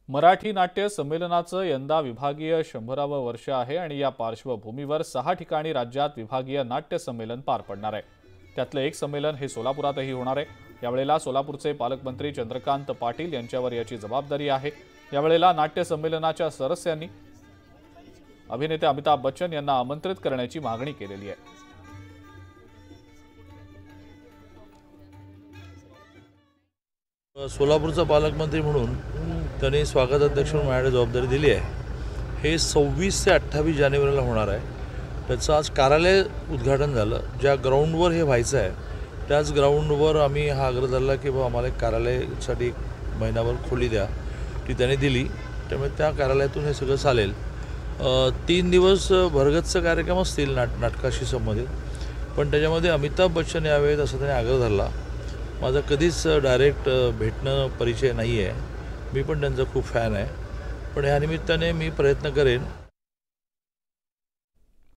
मराठी नाट्य संमेलनाचं यंदा विभागीय 100वे वर्ष आहे आणि या पार्श्वभूमीवर 6 ठिकाणी राज्यात विभागीय नाट्य संमेलन पार पडणार आहे। त्यातलं एक संमेलन हे सोलापुरातही होणार आहे। यावेळेला सोलापूरचे पालकमंत्री चंद्रकांत पाटील यांच्यावर याची जबाबदारी आहे। यावेळेला नाट्य संमेलनाच्या सदस्यांनी अभिनेते अमिताभ बच्चन यांना आमंत्रित करण्याची मागणी केलेली आहे। सोलापूरचा पालकमंत्री म्हणून त्यांनी स्वागताध्यक्ष म्हणून माझ्याकडे जबाबदारी दिली आहे। हे 26 ते 28 जानेवारीला होणार आहे। त्याचं आज कार्यालय उद्घाटन झालं। ज्या ग्राउंडवर हे व्हायचं आहे त्याच ग्राउंडवर आम्ही हा आग्रह धरला की बाबा आम्हाला कार्यालयासाठी महिनाभर खोली द्या, ती त्यांनी दिली। त्यामुळे त्या कार्यालयातून हे सगळं चालेल। 3 दिवस भरगच्च कार्यक्रम असतील नाटकाशी संबंधित, पण त्याच्यामध्ये अमिताभ बच्चन यावेत असं त्यांनी आग्रह धरला। माझा कधीच डायरेक्ट भेटणं परिचय नाही आहे, मी पण त्यांचा खूप फॅन आहे, पण ह्या निमित्ताने मी प्रयत्न करेन